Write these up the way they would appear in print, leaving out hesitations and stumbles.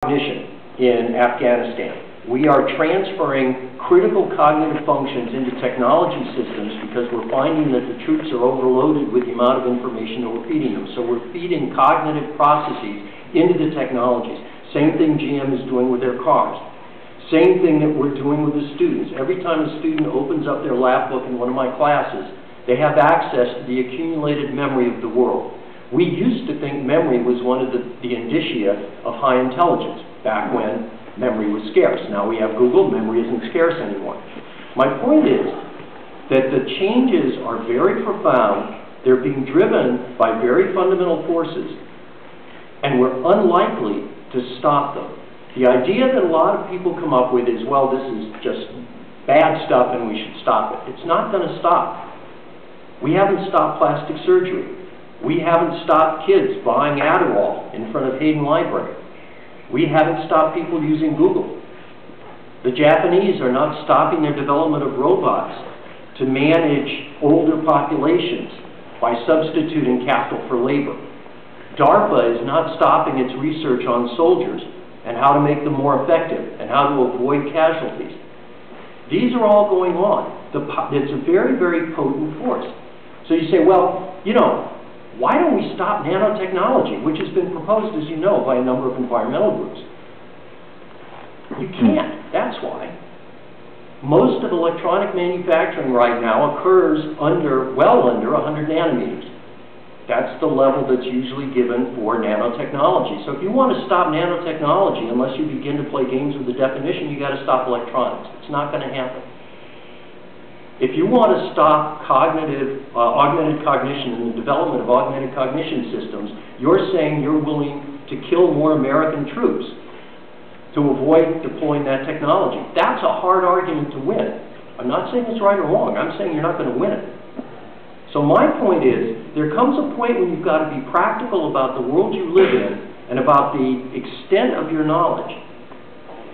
cognition in Afghanistan. We are transferring critical cognitive functions into technology systems because we're finding that the troops are overloaded with the amount of information that we're feeding them. So we're feeding cognitive processes into the technologies. Same thing GM is doing with their cars. Same thing that we're doing with the students. Every time a student opens up their lab book in one of my classes, they have access to the accumulated memory of the world. We used to think memory was one of the indicia of high intelligence, back when memory was scarce. Now we have Google, memory isn't scarce anymore. My point is that the changes are very profound, they're being driven by very fundamental forces, and we're unlikely to stop them. The idea that a lot of people come up with is, well, this is just bad stuff and we should stop it. It's not going to stop. We haven't stopped plastic surgery. We haven't stopped kids buying Adderall in front of Hayden Library. We haven't stopped people using Google. The Japanese are not stopping their development of robots to manage older populations by substituting capital for labor. DARPA is not stopping its research on soldiers and how to make them more effective and how to avoid casualties. These are all going on. It's a very, very potent force. So you say, well, you know, why don't we stop nanotechnology, which has been proposed, as you know, by a number of environmental groups? You can't. That's why. Most of electronic manufacturing right now occurs well under 100 nanometers. That's the level that's usually given for nanotechnology. So if you want to stop nanotechnology, unless you begin to play games with the definition, you've got to stop electronics. It's not going to happen. If you want to stop augmented cognition and the development of augmented cognition systems, you're saying you're willing to kill more American troops to avoid deploying that technology. That's a hard argument to win. I'm not saying it's right or wrong. I'm saying you're not going to win it. So my point is, there comes a point when you've got to be practical about the world you live in and about the extent of your knowledge.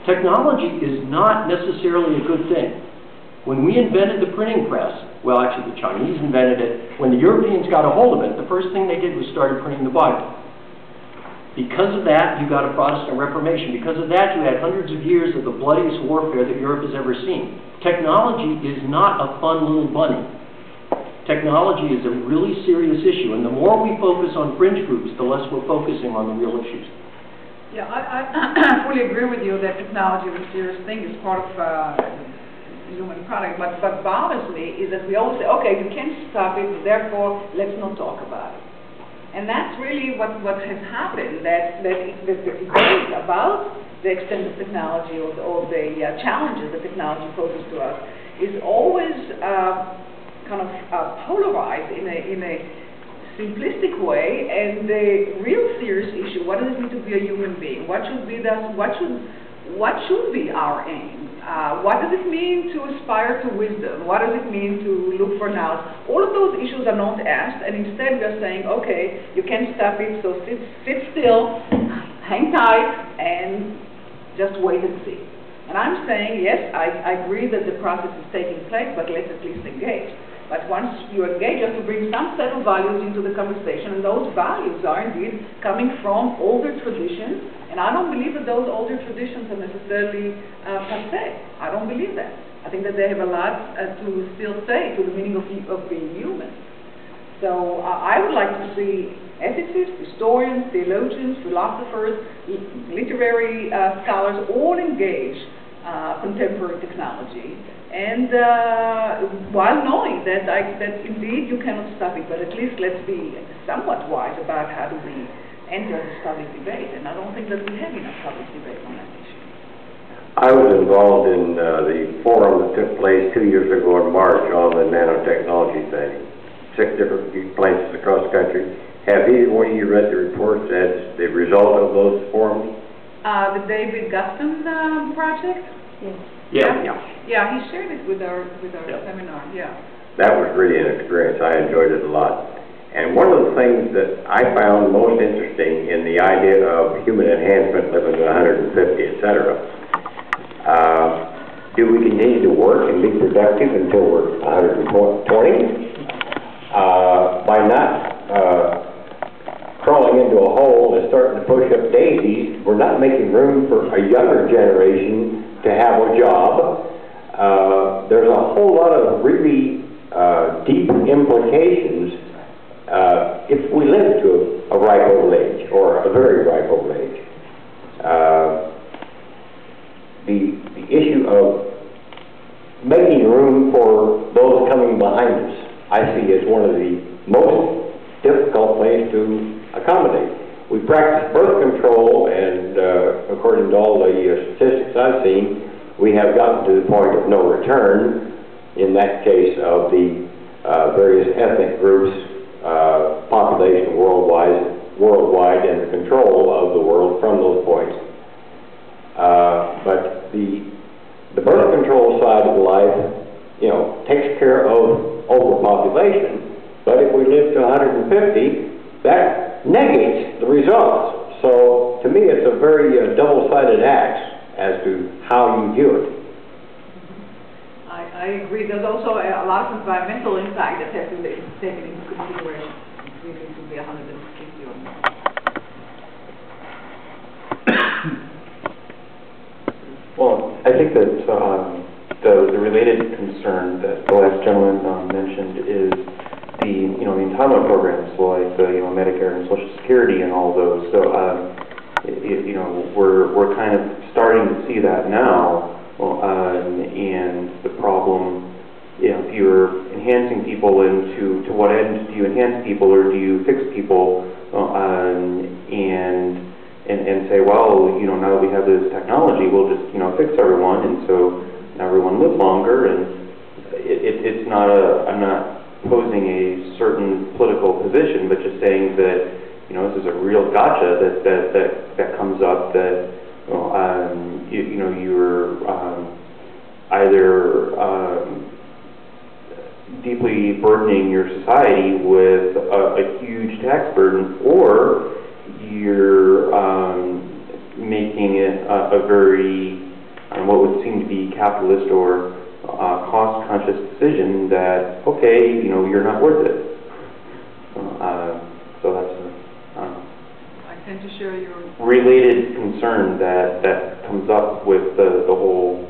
Technology is not necessarily a good thing. When we invented the printing press, well, actually the Chinese invented it. When the Europeans got a hold of it, the first thing they did was started printing the Bible. Because of that, you got a Protestant Reformation. Because of that, you had hundreds of years of the bloodiest warfare that Europe has ever seen. Technology is not a fun little bunny. Technology is a really serious issue, and the more we focus on fringe groups, the less we're focusing on the real issues. Yeah, I fully agree with you that technology is a serious thing. It's part of human product, but what bothers me is that we always say, okay, you can't stop it, therefore let's not talk about it. And that's really what has happened, that the debate about the extent of technology or the challenges that technology poses to us is always kind of polarized in a simplistic way, and the real serious issue, what does it mean to be a human being? What should be our aim? What does it mean to aspire to wisdom? What does it mean to look for knowledge? All of those issues are not asked, and instead we are saying, okay, you can't stop it, so sit still, hang tight, and just wait and see. And I'm saying, yes, I agree that the process is taking place, but let's at least engage. But once you engage, you have to bring some set of values into the conversation, and those values are indeed coming from older traditions, and I don't believe that those older traditions are necessarily passé. I don't believe that. I think that they have a lot to still say to the meaning of being human. So I would like to see ethicists, historians, theologians, philosophers, literary scholars all engage contemporary technology, and while knowing that indeed you cannot stop it, but at least let's be somewhat wise about how do we enter this public debate, and I don't think that we have enough public debate on that issue. I was involved in the forum that took place 2 years ago in March on the nanotechnology thing. 6 different places across the country. Have either one of you read the reports as the result of those forums? The David Guston project? Yes. Yeah, he shared it with our seminar, yeah. That was really an experience. I enjoyed it a lot. And one of the things that I found most interesting in the idea of human enhancement living to 150, etc., do we continue to work and be productive until we're 120? By not crawling into a hole and starting to push push up daisies. We're not making room for a younger generation to have a job. There's a whole lot of really deep implications if we live to a ripe old age, or a very ripe old age. The issue of making room for those coming behind us, I see as one of the most difficult things to accommodate. We practice birth control, and according to all the statistics I've seen, we have gotten to the point of no return in that case of the various ethnic groups, population worldwide, and the control of the world from those points. But the birth control side of life, you know, takes care of overpopulation. But if we live to 150, that negates the results. So to me, it's a very double-sided axe as to how you view it. I agree. There's also a lot of environmental impact that has to be taken into consideration. We need to be 150 or more. Well, I think that the related concern that the last gentleman mentioned is the entitlement programs like the Medicare and Social Security and all those. So we're kind of starting to see that now, and the problem, if you're enhancing people, and to what end do you enhance people, or do you fix people, and say, well, now that we have this technology, we'll just fix everyone, and so everyone lives longer, and it's not I'm not posing a certain political position, but just saying that this is a real gotcha that comes up, that you're either deeply burdening your society with a huge tax burden, or you're making it a very what would seem to be capitalist or cost-conscious decision that, okay, you're not worth it. So that's I tend to share your related concern that comes up with the whole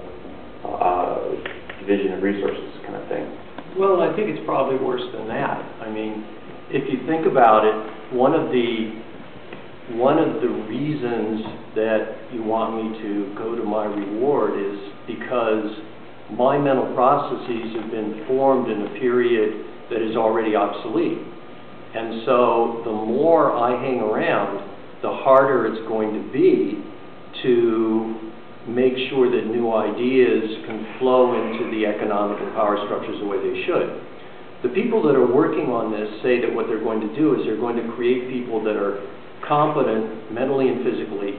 division of resources kind of thing. Well, I think it's probably worse than that. I mean, if you think about it, one of the reasons that you want me to go to my reward is because my mental processes have been formed in a period that is already obsolete. And so the more I hang around, the harder it's going to be to make sure that new ideas can flow into the economic and power structures the way they should. The people that are working on this say that what they're going to do is they're going to create people that are competent mentally and physically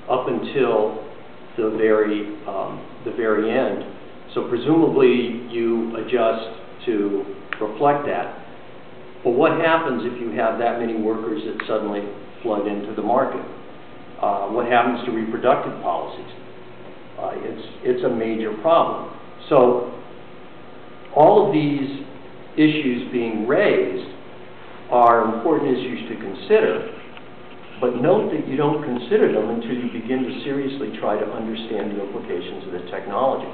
up until the very end. So presumably you adjust to reflect that. But what happens if you have that many workers that suddenly flood into the market? What happens to reproductive policies? It's a major problem. So all of these issues being raised are important issues to consider, but note that you don't consider them until you begin to seriously try to understand the implications of the technology.